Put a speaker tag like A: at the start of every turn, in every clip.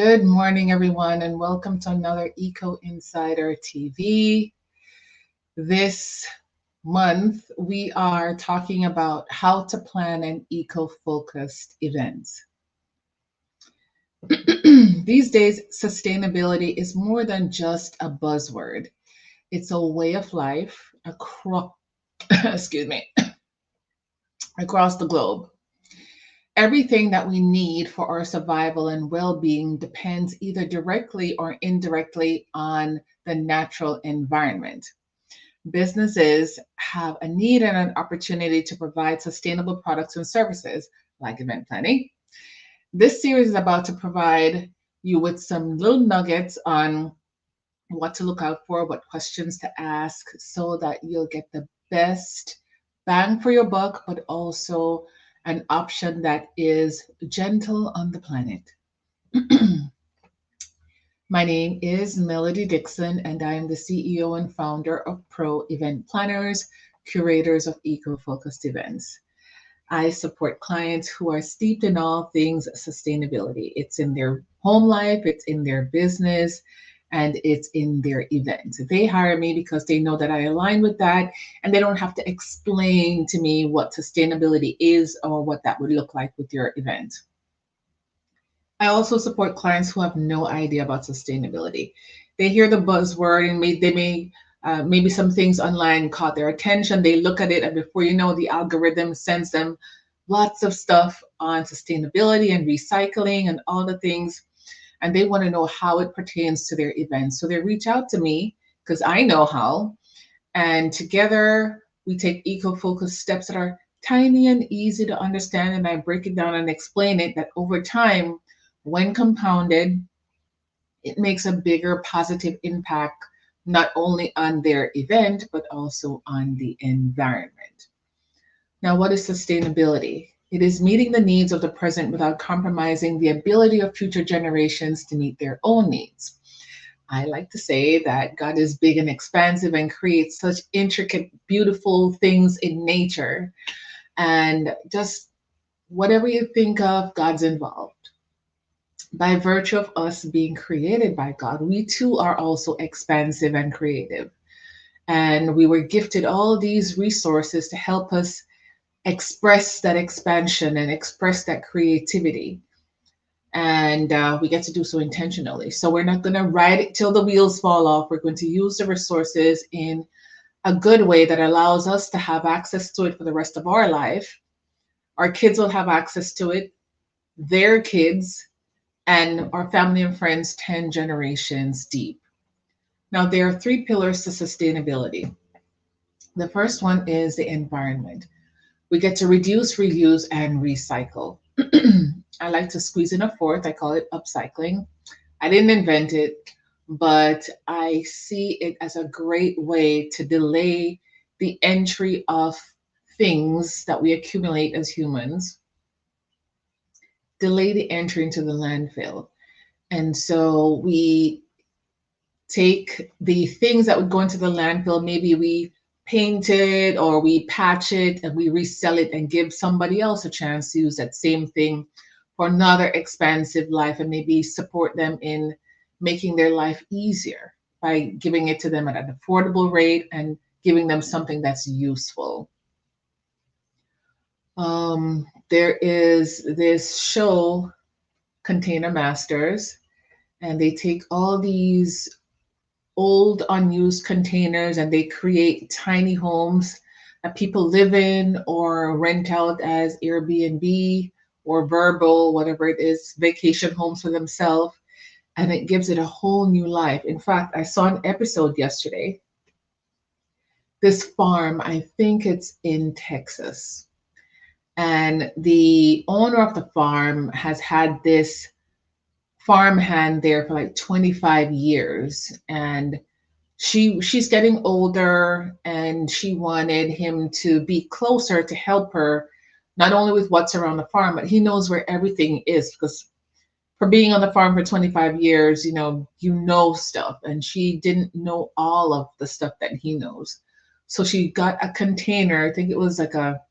A: Good morning, everyone, and welcome to another Eco Insider TV. This month, we are talking about how to plan an eco-focused event. These days, sustainability is more than just a buzzword. It's a way of life across, excuse me, across the globe. Everything that we need for our survival and well being depends either directly or indirectly on the natural environment. Businesses have a need and an opportunity to provide sustainable products and services like event planning. This series is about to provide you with some little nuggets on what to look out for, what questions to ask, so that you'll get the best bang for your buck, but also an option that is gentle on the planet. My name is Melody Dixon, and I am the CEO and founder of Pro Event Planners, curators of eco focused events. I support clients who are steeped in all things sustainability. It's in their home life, it's in their business, and it's in their events. They hire me because they know that I align with that, and they don't have to explain to me what sustainability is or what that would look like with your event. I also support clients who have no idea about sustainability. They hear the buzzword and maybe some things online caught their attention. They look at it, and before you know, the algorithm sends them lots of stuff on sustainability and recycling and all the things, and they want to know how it pertains to their events. So they reach out to me because I know how, and together we take eco-focused steps that are tiny and easy to understand, and I break it down and explain it that over time, when compounded, it makes a bigger positive impact not only on their event but also on the environment. Now, what is sustainability? It is meeting the needs of the present without compromising the ability of future generations to meet their own needs. I like to say that God is big and expansive and creates such intricate, beautiful things in nature. And just whatever you think of, God's involved. By virtue of us being created by God, we too are also expansive and creative. And we were gifted all these resources to help us express that expansion and express that creativity. And we get to do so intentionally. So we're not going to ride it till the wheels fall off. We're going to use the resources in a good way that allows us to have access to it for the rest of our life. Our kids will have access to it, their kids, and our family and friends 10 generations deep. Now, there are three pillars to sustainability. The first one is the environment. We get to reduce, reuse, and recycle. I like to squeeze in a fourth. I call it upcycling. I didn't invent it, but I see it as a great way to delay the entry of things that we accumulate as humans, delay the entry into the landfill. And so we take the things that would go into the landfill, maybe we paint it or we patch it and we resell it and give somebody else a chance to use that same thing for another expansive life, and maybe support them in making their life easier by giving it to them at an affordable rate and giving them something that's useful. There is this show, Container Masters, and they take all these old unused containers and they create tiny homes that people live in or rent out as Airbnb or Vrbo, whatever it is, vacation homes for themselves. And it gives it a whole new life. In fact, I saw an episode yesterday. This farm, I think it's in Texas. And the owner of the farm has had this farmhand there for like 25 years, and she's getting older and she wanted him to be closer to help her, not only with what's around the farm, but he knows where everything is because for being on the farm for 25 years, you know stuff, and she didn't know all of the stuff that he knows. So she got a container, I think it was like a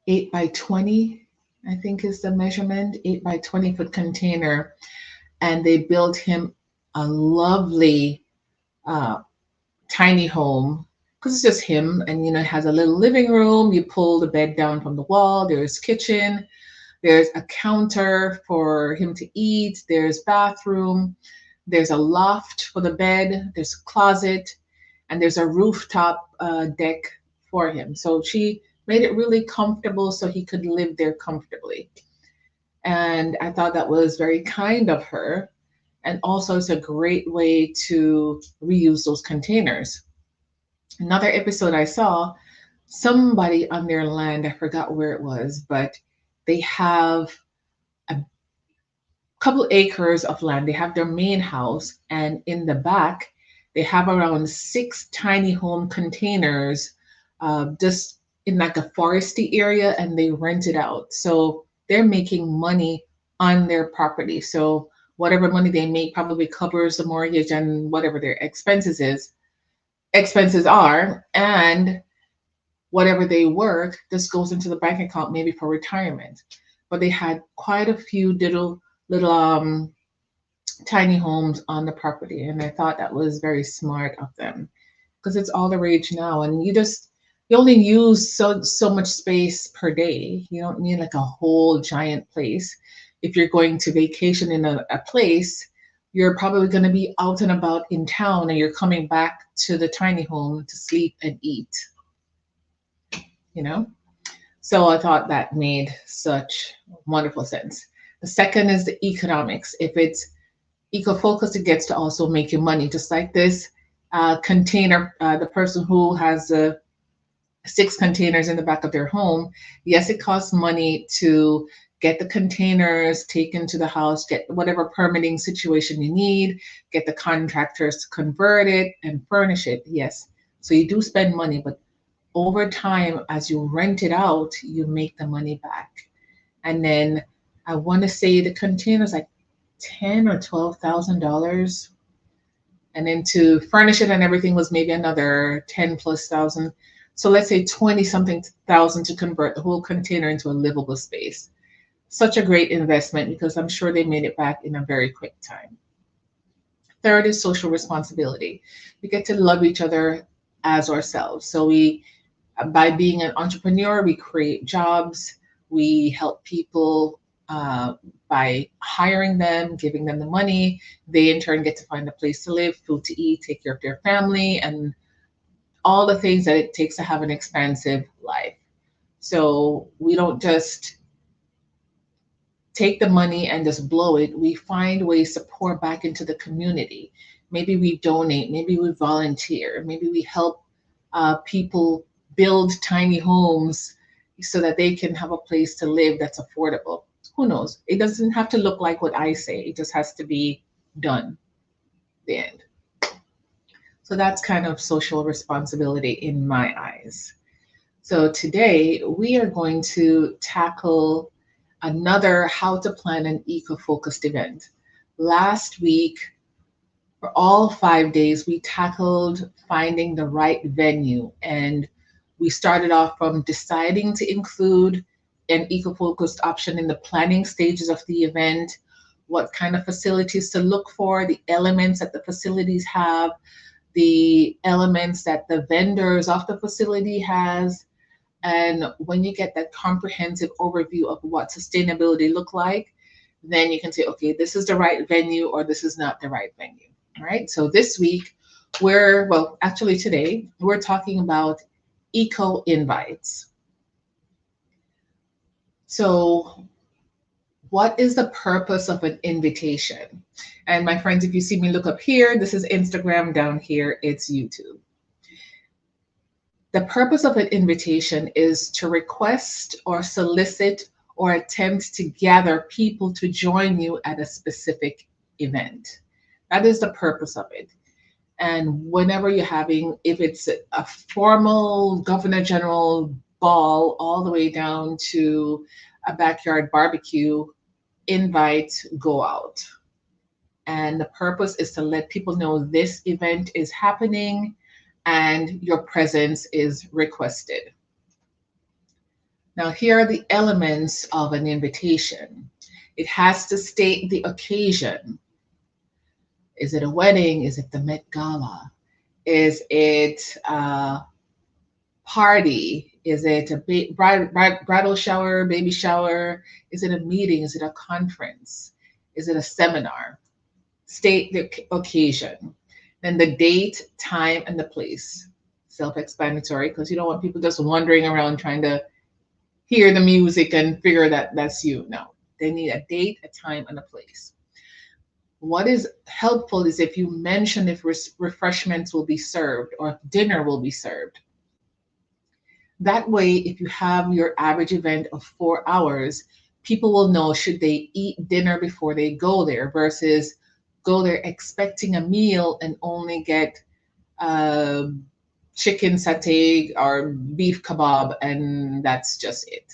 A: 8 by 20, I think is the measurement, 8 by 20 foot container. And they built him a lovely uh, tiny home because it's just him. And, it has a little living room. You pull the bed down from the wall. There's kitchen. There's a counter for him to eat. There's bathroom. There's a loft for the bed. There's a closet. And there's a rooftop deck for him. So she made it really comfortable so he could live there comfortably. And I thought that was very kind of her. And also, it's a great way to reuse those containers. Another episode I saw, somebody on their land, I forgot where it was, but they have a couple acres of land. They have their main house, and in the back, they have around 6 tiny home containers, just in like a foresty area, and they rent it out. So they're making money on their property. So whatever money they make probably covers the mortgage and whatever their expenses are, and whatever they work just goes into the bank account maybe for retirement. But they had quite a few little tiny homes on the property, and I thought that was very smart of them because it's all the rage now, and you only use so much space per day. You don't need like a whole giant place. If you're going to vacation in a place, you're probably going to be out and about in town, and you're coming back to the tiny home to sleep and eat, you know? So I thought that made such wonderful sense. The second is the economics. If it's eco-focused, it gets to also make you money, just like this container, the person who has 6 containers in the back of their home. Yes, it costs money to get the containers taken to the house, get whatever permitting situation you need, get the contractors to convert it and furnish it. Yes. So you do spend money, but over time, as you rent it out, you make the money back. And then I want to say the containers like $10,000 or $12,000, and then to furnish it and everything was maybe another 10 plus thousand. So let's say 20 something thousand to convert the whole container into a livable space. Such a great investment because I'm sure they made it back in a very quick time. Third is social responsibility. We get to love each other as ourselves. So by being an entrepreneur, we create jobs, we help people uh, by hiring them, giving them the money. They in turn get to find a place to live, food to eat, take care of their family, and all the things that it takes to have an expansive life. So we don't just take the money and just blow it. We find ways to pour back into the community. Maybe we donate, maybe we volunteer, maybe we help people build tiny homes so that they can have a place to live that's affordable. Who knows? It doesn't have to look like what I say, it just has to be done. The end. So that's kind of social responsibility in my eyes. So today we are going to tackle another how to plan an eco-focused event. Last week, for all 5 days, we tackled finding the right venue, and we started off from deciding to include an eco-focused option in the planning stages of the event, what kind of facilities to look for, the elements that the facilities have, the elements that the vendors of the facility has. And when you get that comprehensive overview of what sustainability look like, then you can say, okay, this is the right venue or this is not the right venue. All right. So this week actually today, we're talking about eco invites. So what is the purpose of an invitation? And my friends, if you see me look up here, this is Instagram, down here, it's YouTube. The purpose of an invitation is to request or solicit or attempt to gather people to join you at a specific event. That is the purpose of it. And whenever you're having, if it's a formal Governor General ball all the way down to a backyard barbecue, invites go out. And the purpose is to let people know this event is happening and your presence is requested. Now, here are the elements of an invitation. It has to state the occasion. Is it a wedding? Is it the Met Gala? Is it a party? Is it a bridal shower, baby shower? Is it a meeting? Is it a conference? Is it a seminar? State the occasion. Then the date, time, and the place. Self-explanatory, because you don't want people just wandering around trying to hear the music and figure that that's you. No, they need a date, a time, and a place. What is helpful is if you mention if refreshments will be served or if dinner will be served. That way, if you have your average event of 4 hours, people will know should they eat dinner before they go there versus go there expecting a meal and only get uh, chicken satay or beef kebab, and that's just it.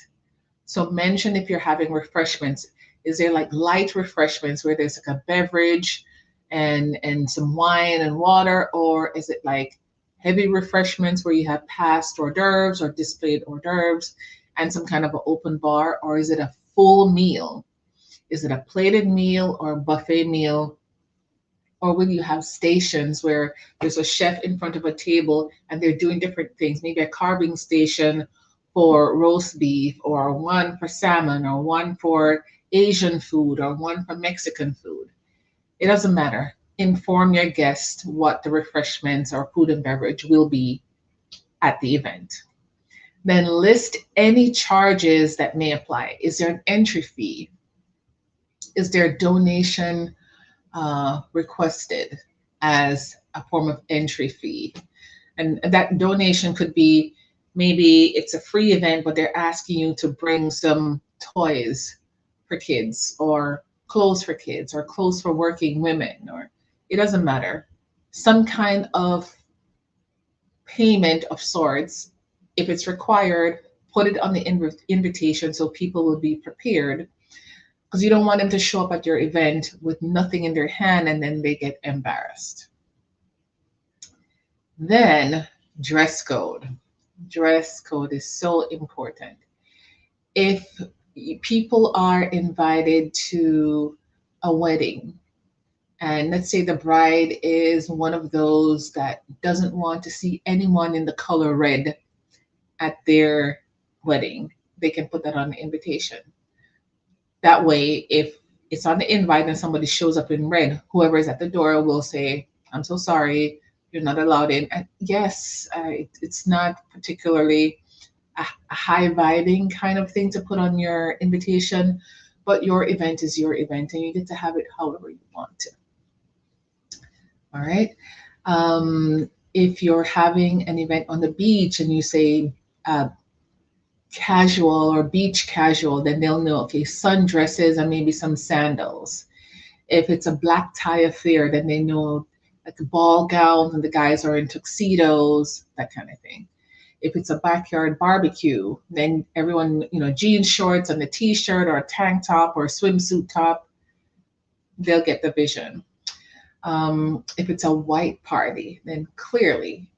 A: So mention if you're having refreshments. Is there like light refreshments where there's like a beverage and some wine and water, or is it like heavy refreshments where you have past hors d'oeuvres or displayed hors d'oeuvres and some kind of an open bar, or is it a full meal? Is it a plated meal or a buffet meal? Or will you have stations where there's a chef in front of a table and they're doing different things, maybe a carving station for roast beef, or one for salmon, or one for Asian food, or one for Mexican food? It doesn't matter. Inform your guest what the refreshments or food and beverage will be at the event. Then list any charges that may apply. Is there an entry fee? Is there a donation requested as a form of entry fee? And that donation could be, maybe it's a free event, but they're asking you to bring some toys for kids, or clothes for kids, or clothes for working women, or it doesn't matter. Some kind of payment of sorts. If it's required, put it on the invitation so people will be prepared, because you don't want them to show up at your event with nothing in their hand and then they get embarrassed. Then dress code. Dress code is so important. If people are invited to a wedding, and let's say the bride is one of those that doesn't want to see anyone in the color red at their wedding, they can put that on the invitation. That way, if it's on the invite and somebody shows up in red, whoever is at the door will say, I'm so sorry, you're not allowed in. And yes, it's not particularly a high vibing kind of thing to put on your invitation, but your event is your event and you get to have it however you want to. All right. If you're having an event on the beach and you say casual or beach casual, then they'll know, okay, sundresses and maybe some sandals. If it's a black tie affair, then they know like the ball gowns and the guys are in tuxedos, that kind of thing. If it's a backyard barbecue, then everyone, jean shorts and a t-shirt or a tank top or a swimsuit top, they'll get the vision. If it's a white party, then clearly,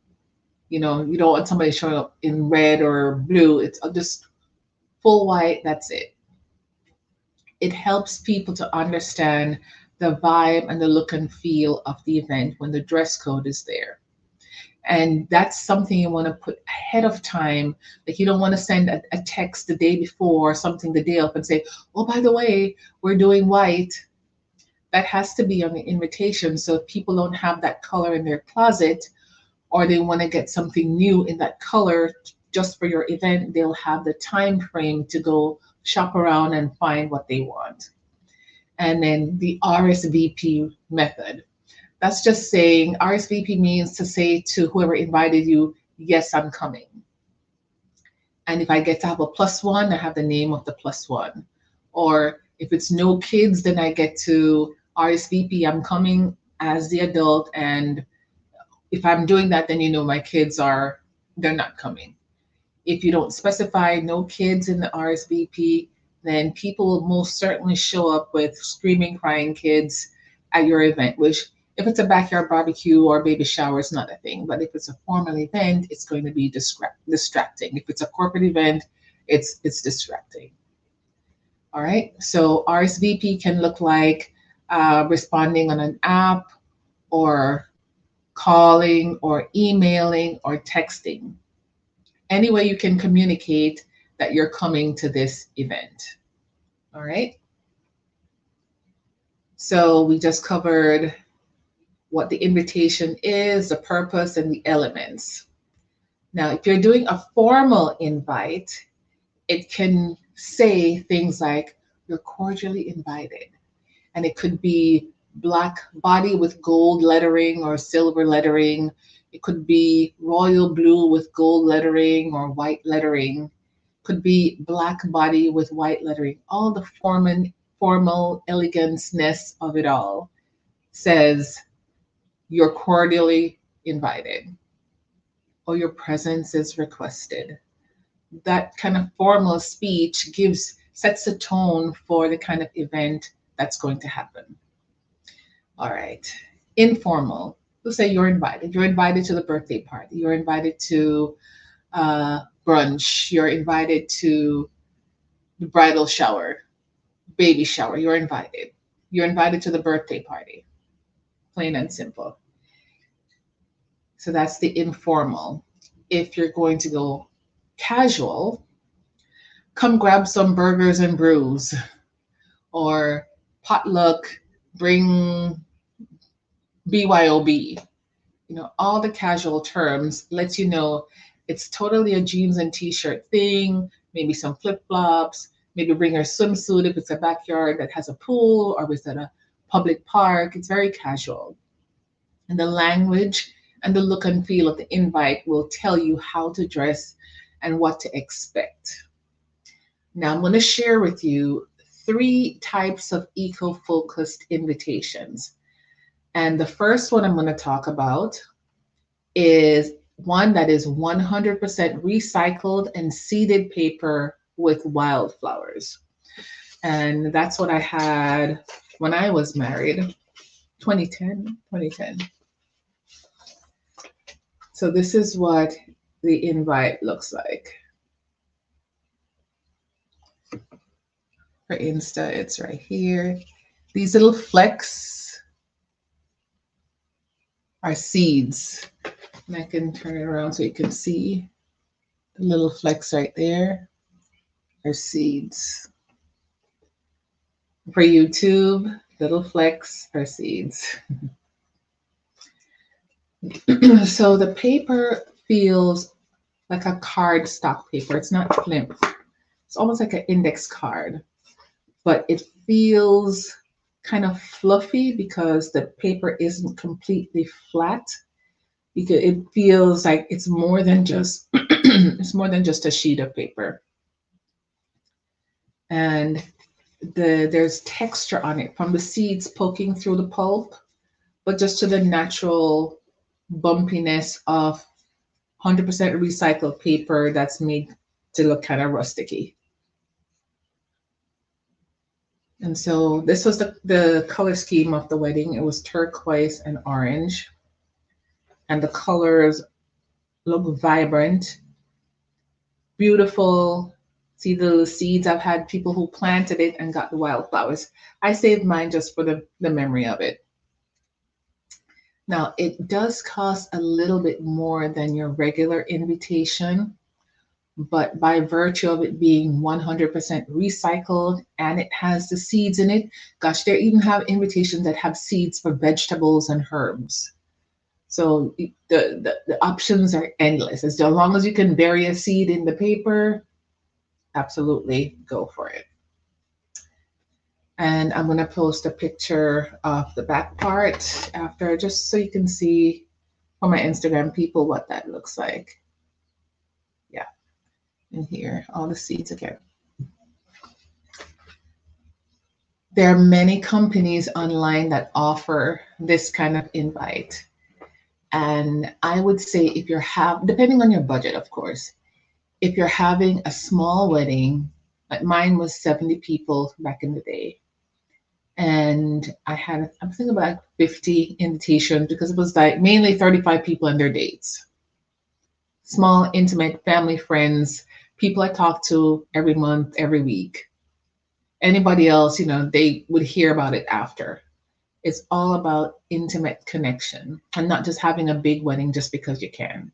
A: you don't want somebody showing up in red or blue. It's just full white, that's it. It helps people to understand the vibe and the look and feel of the event when the dress code is there. And that's something you want to put ahead of time. Like, you don't want to send a text the day before or something the day of and say, oh, by the way, we're doing white. That has to be on the invitation. So if people don't have that color in their closet, or they want to get something new in that color just for your event, they'll have the time frame to go shop around and find what they want. And then the RSVP method. That's just saying, RSVP means to say to whoever invited you, yes, I'm coming. And if I get to have a +1, I have the name of the +1. Or if it's no kids, then I get to RSVP, I'm coming as the adult. And if I'm doing that, then my kids they're not coming. If you don't specify no kids in the RSVP, then people will most certainly show up with screaming, crying kids at your event, which if it's a backyard barbecue or baby shower, it's not a thing. But if it's a formal event, it's going to be distracting. If it's a corporate event, it's distracting. All right. So RSVP can look like responding on an app or calling or emailing or texting. Any way you can communicate that you're coming to this event. All right. So we just covered what the invitation is, the purpose, and the elements. Now, if you're doing a formal invite, it can say things like, you're cordially invited. And it could be black body with gold lettering or silver lettering. It could be royal blue with gold lettering or white lettering. It could be black body with white lettering. All the formal eleganceness of it all says you're cordially invited or your presence is requested. That kind of formal speech sets a tone for the kind of event that's going to happen. All right. Informal. We'll say you're invited. You're invited to the birthday party. You're invited to brunch. You're invited to the bridal shower, baby shower. You're invited. You're invited to the birthday party. Plain and simple. So that's the informal. If you're going to go casual, come grab some burgers and brews, or potluck, bring BYOB. All the casual terms lets you know it's totally a jeans and t-shirt thing, maybe some flip-flops, maybe bring your swimsuit if it's a backyard that has a pool or it's at a public park. It's very casual. And the language and the look and feel of the invite will tell you how to dress and what to expect. Now, I'm going to share with you 3 types of eco-focused invitations. And the first one I'm going to talk about is one that is 100% recycled and seeded paper with wildflowers. And that's what I had when I was married, 2010. So this is what the invite looks like. For Insta, it's right here. These little flecks are seeds. And I can turn it around so you can see the little flecks right there are seeds. For YouTube, little flecks are seeds. So the paper feels like a cardstock paper. It's not flimp. It's almost like an index card, but it feels kind of fluffy because the paper isn't completely flat. Because it feels like it's more than just it's more than just a sheet of paper. And there's texture on it from the seeds poking through the pulp, but just to the natural bumpiness of 100% recycled paper that's made to look kind of rusticy. And so this was the color scheme of the wedding. It was turquoise and orange. And the colors look vibrant, beautiful. See the little seeds? I've had people who planted it and got the wildflowers. I saved mine just for the memory of it. Now, it does cost a little bit more than your regular invitation, but by virtue of it being 100% recycled and it has the seeds in it, gosh, they even have invitations that have seeds for vegetables and herbs. So the options are endless. As long as you can bury a seed in the paper, absolutely go for it. And I'm going to post a picture of the back part after, just so you can see for my Instagram people what that looks like. Yeah. And here, all the seeds again. There are many companies online that offer this kind of invite. And I would say if you're depending on your budget, of course, if you're having a small wedding, like mine was 70 people back in the day. And I'm thinking about 50 invitations because it was like mainly 35 people and their dates. Small, intimate, family, friends, people I talk to every month, every week. Anybody else, they would hear about it after. It's all about intimate connection and not just having a big wedding just because you can.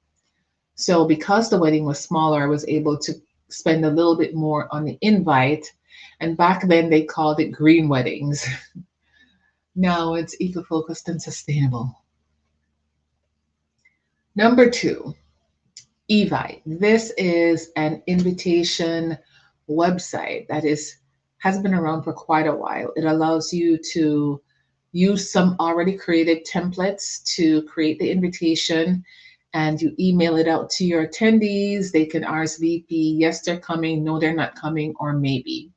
A: So because the wedding was smaller, I was able to spend a little bit more on the invite. And back then they called it green weddings. Now it's eco-focused and sustainable. Number 2, Evite. This is an invitation website that has been around for quite a while. It allows you to use some already created templates to create the invitation, and you email it out to your attendees. They can RSVP, yes, they're coming, no, they're not coming, or maybe.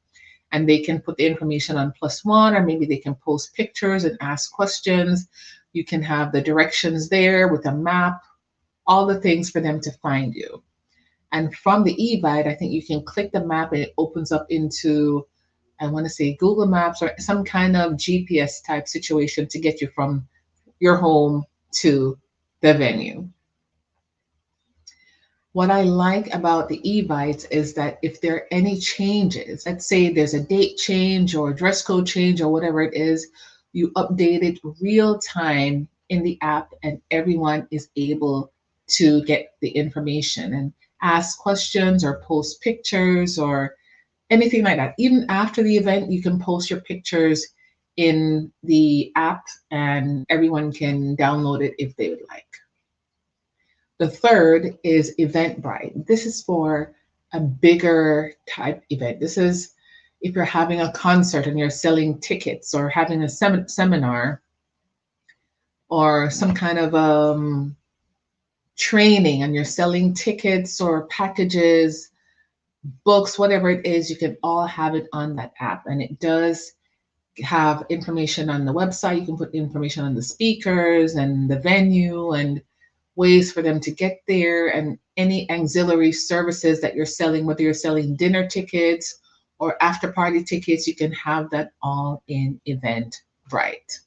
A: And they can put the information on +1, or maybe they can post pictures and ask questions. You can have the directions there with a map, all the things for them to find you. And from the Evite, I think you can click the map and it opens up into, I want to say, Google Maps or some kind of GPS type situation to get you from your home to the venue. What I like about the Evites is that if there are any changes, let's say there's a date change or a dress code change or whatever it is, you update it real time in the app and everyone is able to get the information and ask questions or post pictures or anything like that. Even after the event, you can post your pictures in the app and everyone can download it if they would like. The third is Eventbrite. This is for a bigger type event. This is if you're having a concert and you're selling tickets or having a seminar or some kind of training and you're selling tickets or packages, books, whatever it is, you can all have it on that app. And it does have information on the website. You can put information on the speakers and the venue and ways for them to get there and any auxiliary services that you're selling, whether you're selling dinner tickets or after party tickets, you can have that all in Eventbrite.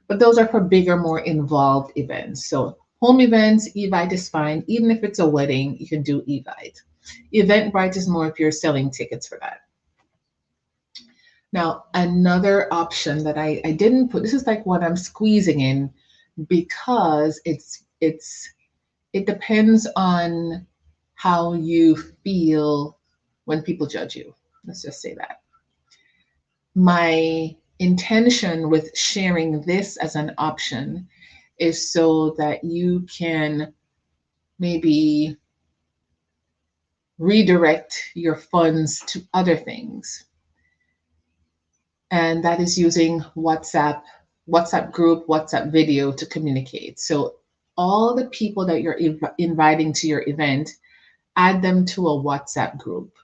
A: But those are for bigger, more involved events. So home events, Evite is fine. Even if it's a wedding, you can do Evite. Eventbrite is more if you're selling tickets for that. Now, another option that I didn't put, this is like what I'm squeezing in because it depends on how you feel when people judge you. Let's just say that. My intention with sharing this as an option is so that you can maybe redirect your funds to other things. And that is using WhatsApp group, WhatsApp video to communicate. So all the people that you're inviting to your event, add them to a WhatsApp group.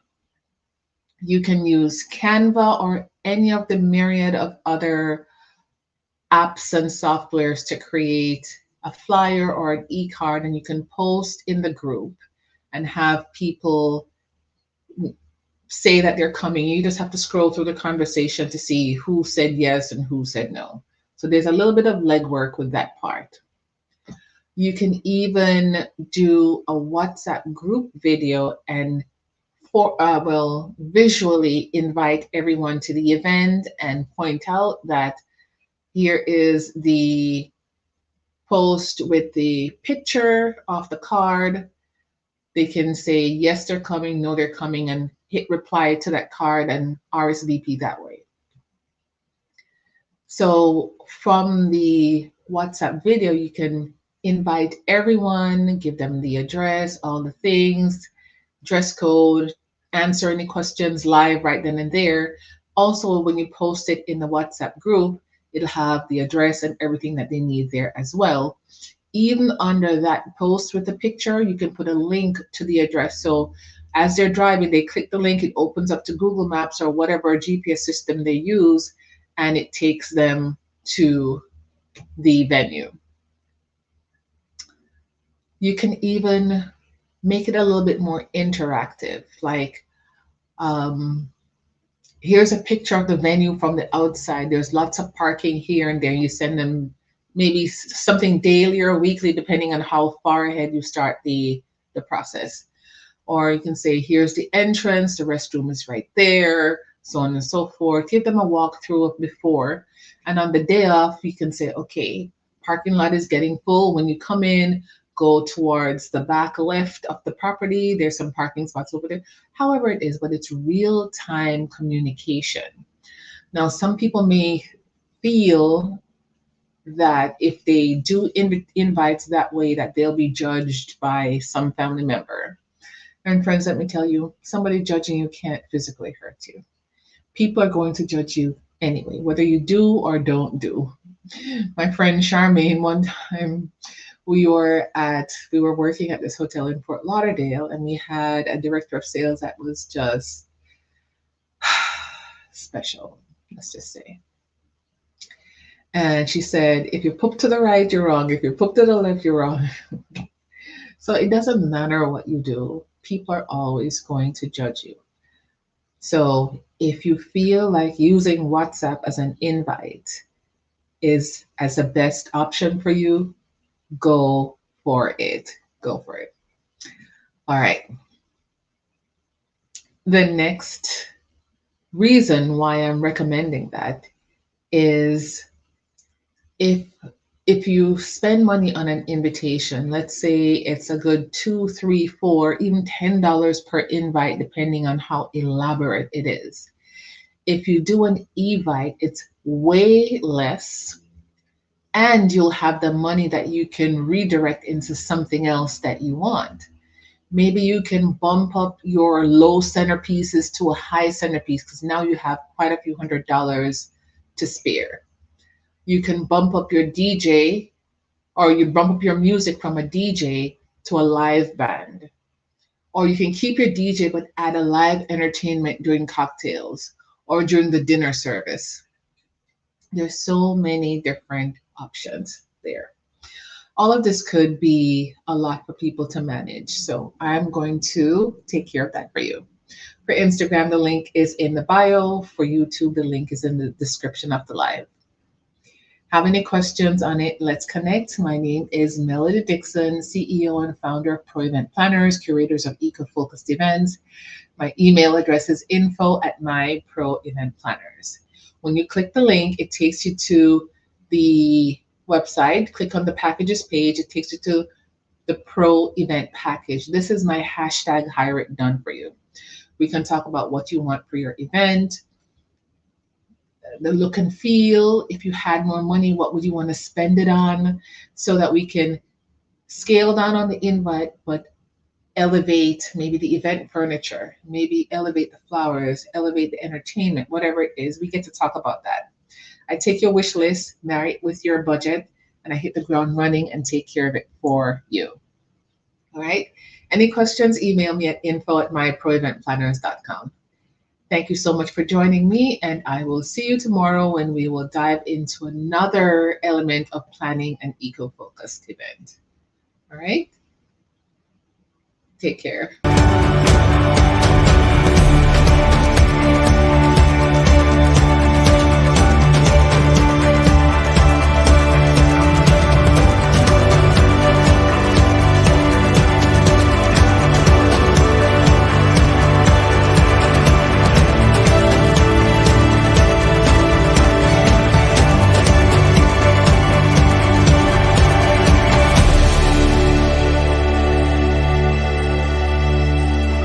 A: You can use Canva or any of the myriad of other apps and softwares to create a flyer or an e-card, and you can post in the group and have people say that they're coming. You just have to scroll through the conversation to see who said yes and who said no. So there's a little bit of legwork with that part. You can even do a WhatsApp group video and visually invite everyone to the event and point out that here is the post with the picture of the card. They can say, yes, they're coming, no, they're coming, and hit reply to that card and RSVP that way. So from the WhatsApp video, you can invite everyone, give them the address, all the things, dress code, answer any questions live right then and there. Also, when you post it in the WhatsApp group, it'll have the address and everything that they need there as well. Even under that post with the picture, you can put a link to the address. So as they're driving, they click the link, it opens up to Google Maps or whatever GPS system they use, and it takes them to the venue. You can even make it a little bit more interactive. Like, here's a picture of the venue from the outside. There's lots of parking here and there. You send them maybe something daily or weekly, depending on how far ahead you start the process. Or you can say, here's the entrance, the restroom is right there, so on and so forth. Give them a walkthrough of before. And on the day off, you can say, okay, parking lot is getting full. When you come in, go towards the back left of the property. There's some parking spots over there. However it is, but it's real time communication. Now, some people may feel that if they do invites that way, that they'll be judged by some family member. And friends, let me tell you, somebody judging you can't physically hurt you. People are going to judge you anyway, whether you do or don't do. My friend Charmaine, one time we were working at this hotel in Fort Lauderdale, and we had a director of sales that was just special, let's just say. And she said, if you poop to the right, you're wrong. If you poop to the left, you're wrong. So it doesn't matter what you do. People are always going to judge you. So if you feel like using WhatsApp as an invite is as the best option for you, go for it. Go for it. All right. The next reason why I'm recommending that is if you spend money on an invitation, let's say it's a good $2, $3, $4, even $10 per invite, depending on how elaborate it is. If you do an evite, it's way less, and you'll have the money that you can redirect into something else that you want. Maybe you can bump up your low centerpieces to a high centerpiece because now you have quite a few $100s to spare. You can bump up your DJ, or you bump up your music from a DJ to a live band. Or you can keep your DJ but add a live entertainment during cocktails or during the dinner service. There's so many different options there. All of this could be a lot for people to manage. So I'm going to take care of that for you. For Instagram, the link is in the bio. For YouTube, the link is in the description of the live. Have any questions on it? Let's connect. My name is Melody Dixon, CEO and founder of Pro Event Planners, curators of eco-focused events. My email address is info@myproeventplanners. When you click the link, it takes you to the website. Click on the packages page. It takes you to the Pro Event package. This is my hashtag Hire It Done for you. We can talk about what you want for your event, the look and feel. If you had more money, what would you want to spend it on, so that we can scale down on the invite, but elevate maybe the event furniture, maybe elevate the flowers, elevate the entertainment, whatever it is. We get to talk about that. I take your wish list, marry it with your budget, and I hit the ground running and take care of it for you. All right. Any questions, email me at info@myproeventplanners.com. Thank you so much for joining me, and I will see you tomorrow when we will dive into another element of planning an eco-focused event. All right? Take care.